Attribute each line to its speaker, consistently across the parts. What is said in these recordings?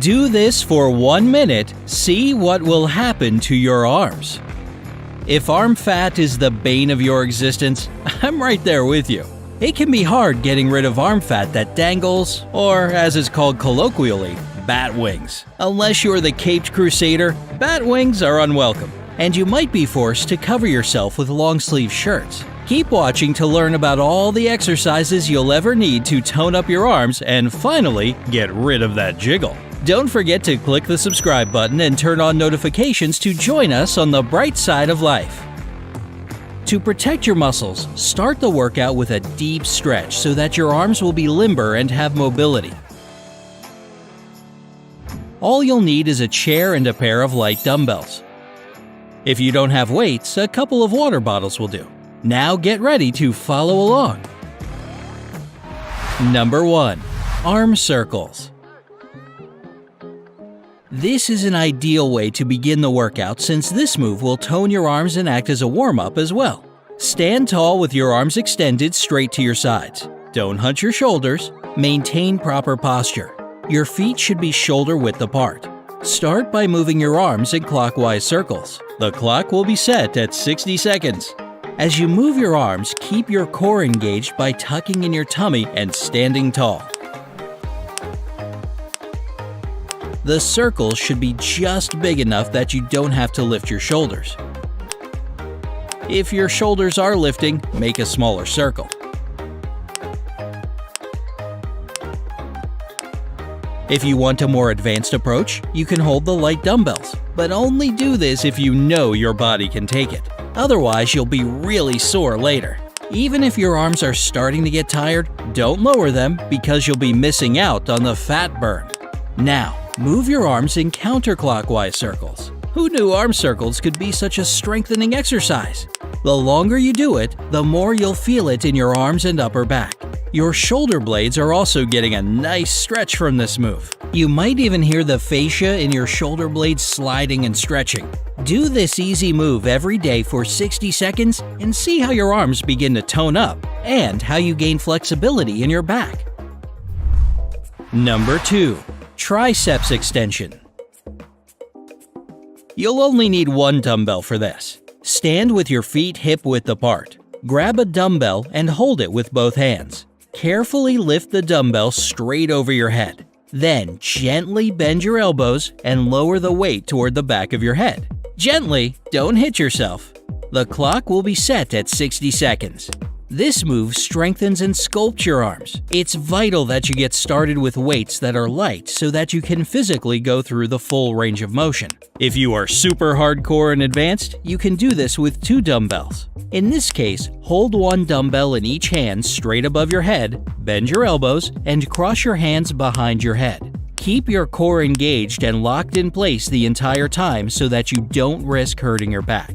Speaker 1: Do this for 1 minute, see what will happen to your arms. If arm fat is the bane of your existence, I'm right there with you. It can be hard getting rid of arm fat that dangles, or as it's called colloquially, bat wings. Unless you're the caped crusader, bat wings are unwelcome, and you might be forced to cover yourself with long-sleeve shirts. Keep watching to learn about all the exercises you'll ever need to tone up your arms and finally get rid of that jiggle. Don't forget to click the subscribe button and turn on notifications to join us on the bright side of life. To protect your muscles, start the workout with a deep stretch so that your arms will be limber and have mobility. All you'll need is a chair and a pair of light dumbbells. If you don't have weights, a couple of water bottles will do. Now get ready to follow along. Number 1. Arm circles. This is an ideal way to begin the workout since this move will tone your arms and act as a warm-up as well. Stand tall with your arms extended straight to your sides. Don't hunch your shoulders. Maintain proper posture. Your feet should be shoulder-width apart. Start by moving your arms in clockwise circles. The clock will be set at 60 seconds. As you move your arms, keep your core engaged by tucking in your tummy and standing tall. The circles should be just big enough that you don't have to lift your shoulders. If your shoulders are lifting, make a smaller circle. If you want a more advanced approach, you can hold the light dumbbells, but only do this if you know your body can take it. Otherwise, you'll be really sore later. Even if your arms are starting to get tired, don't lower them because you'll be missing out on the fat burn. Now, move your arms in counterclockwise circles. Who knew arm circles could be such a strengthening exercise? The longer you do it, the more you'll feel it in your arms and upper back. Your shoulder blades are also getting a nice stretch from this move. You might even hear the fascia in your shoulder blades sliding and stretching. Do this easy move every day for 60 seconds and see how your arms begin to tone up and how you gain flexibility in your back. Number 2. Triceps extension. You'll only need one dumbbell for this. Stand with your feet hip-width apart. Grab a dumbbell and hold it with both hands. Carefully lift the dumbbell straight over your head. Then gently bend your elbows and lower the weight toward the back of your head. Gently, don't hit yourself. The clock will be set at 60 seconds. This move strengthens and sculpts your arms. It's vital that you get started with weights that are light so that you can physically go through the full range of motion. If you are super hardcore and advanced, you can do this with 2 dumbbells. In this case, hold one dumbbell in each hand straight above your head, bend your elbows, and cross your hands behind your head. Keep your core engaged and locked in place the entire time so that you don't risk hurting your back.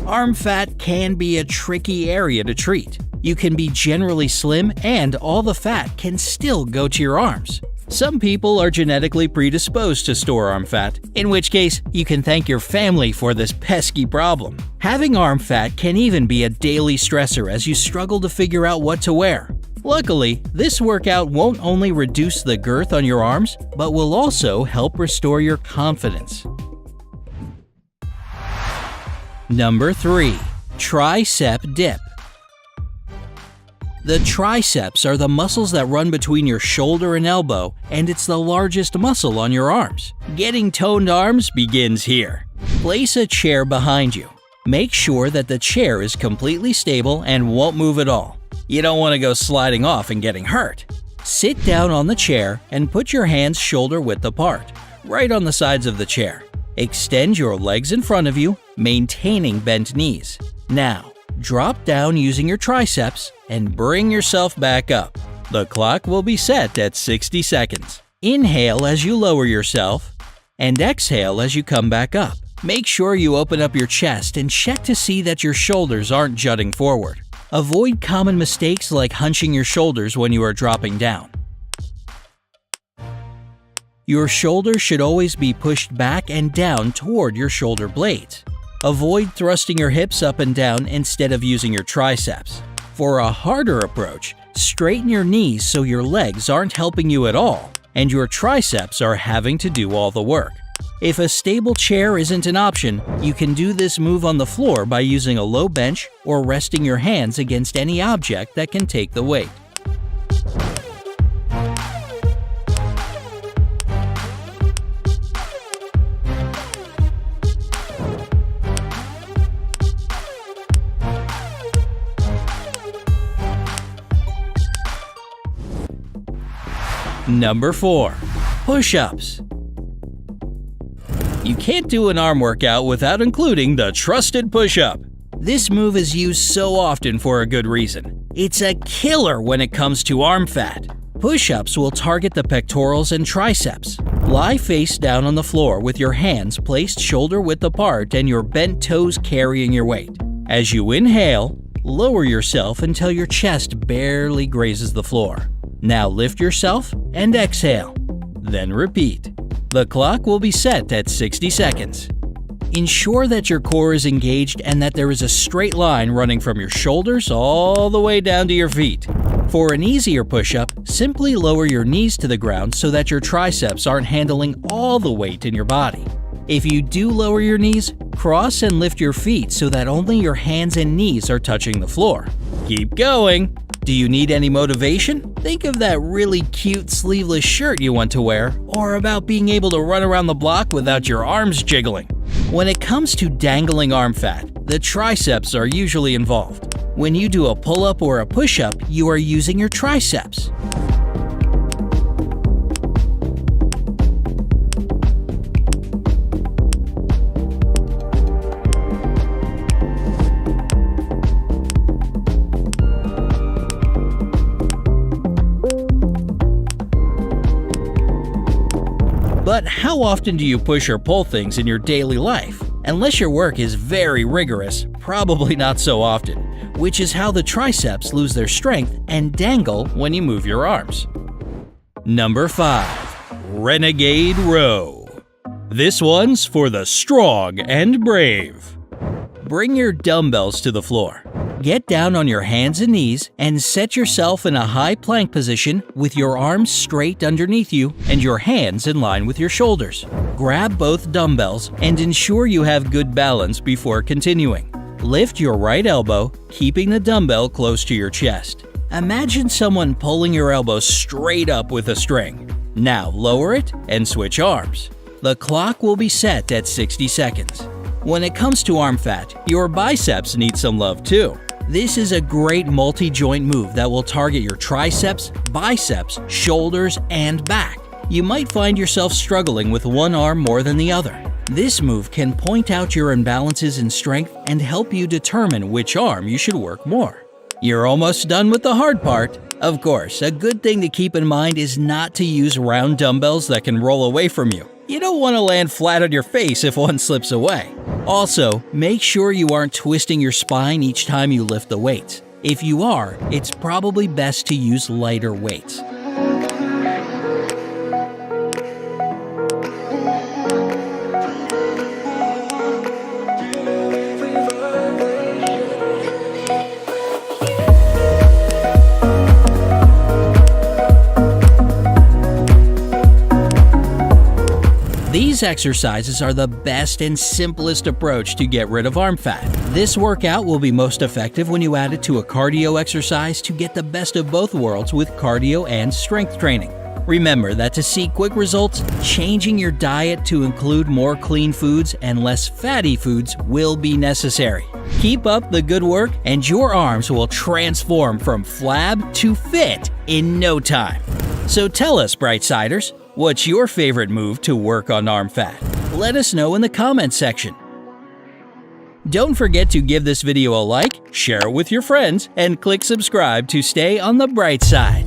Speaker 1: Arm fat can be a tricky area to treat. You can be generally slim and all the fat can still go to your arms. Some people are genetically predisposed to store arm fat, in which case you can thank your family for this pesky problem. Having arm fat can even be a daily stressor as you struggle to figure out what to wear. Luckily, this workout won't only reduce the girth on your arms, but will also help restore your confidence. Number 3. Tricep dip. The triceps are the muscles that run between your shoulder and elbow, and it's the largest muscle on your arms. Getting toned arms begins here. Place a chair behind you. Make sure that the chair is completely stable and won't move at all. You don't want to go sliding off and getting hurt. Sit down on the chair and put your hands shoulder-width apart, right on the sides of the chair. Extend your legs in front of you, maintaining bent knees. Now, drop down using your triceps and bring yourself back up. The clock will be set at 60 seconds. Inhale as you lower yourself, and exhale as you come back up. Make sure you open up your chest and check to see that your shoulders aren't jutting forward. Avoid common mistakes like hunching your shoulders when you are dropping down. Your shoulders should always be pushed back and down toward your shoulder blades. Avoid thrusting your hips up and down instead of using your triceps. For a harder approach, straighten your knees so your legs aren't helping you at all, and your triceps are having to do all the work. If a stable chair isn't an option, you can do this move on the floor by using a low bench or resting your hands against any object that can take the weight. Number 4. Push-ups. You can't do an arm workout without including the trusted push-up. This move is used so often for a good reason. It's a killer when it comes to arm fat. Push-ups will target the pectorals and triceps. Lie face down on the floor with your hands placed shoulder-width apart and your bent toes carrying your weight. As you inhale, lower yourself until your chest barely grazes the floor. Now lift yourself and exhale. Then repeat. The clock will be set at 60 seconds. Ensure that your core is engaged and that there is a straight line running from your shoulders all the way down to your feet. For an easier push-up, simply lower your knees to the ground so that your triceps aren't handling all the weight in your body. If you do lower your knees, cross and lift your feet so that only your hands and knees are touching the floor. Keep going! Do you need any motivation? Think of that really cute sleeveless shirt you want to wear, or about being able to run around the block without your arms jiggling. When it comes to dangling arm fat, the triceps are usually involved. When you do a pull-up or a push-up, you are using your triceps. But how often do you push or pull things in your daily life? Unless your work is very rigorous, probably not so often, which is how the triceps lose their strength and dangle when you move your arms. Number 5. Renegade Row. This one's for the strong and brave. Bring your dumbbells to the floor. Get down on your hands and knees and set yourself in a high plank position with your arms straight underneath you and your hands in line with your shoulders. Grab both dumbbells and ensure you have good balance before continuing. Lift your right elbow, keeping the dumbbell close to your chest. Imagine someone pulling your elbow straight up with a string. Now lower it and switch arms. The clock will be set at 60 seconds. When it comes to arm fat, your biceps need some love too. This is a great multi-joint move that will target your triceps, biceps, shoulders, and back. You might find yourself struggling with one arm more than the other. This move can point out your imbalances in strength and help you determine which arm you should work more. You're almost done with the hard part. Of course, a good thing to keep in mind is not to use round dumbbells that can roll away from you. You don't want to land flat on your face if one slips away. Also, make sure you aren't twisting your spine each time you lift the weights. If you are, it's probably best to use lighter weights. These exercises are the best and simplest approach to get rid of arm fat. This workout will be most effective when you add it to a cardio exercise to get the best of both worlds with cardio and strength training. Remember that to see quick results, changing your diet to include more clean foods and less fatty foods will be necessary. Keep up the good work and your arms will transform from flab to fit in no time. So tell us, Brightsiders, what's your favorite move to work on arm fat? Let us know in the comments section. Don't forget to give this video a like, share it with your friends, and click subscribe to stay on the bright side.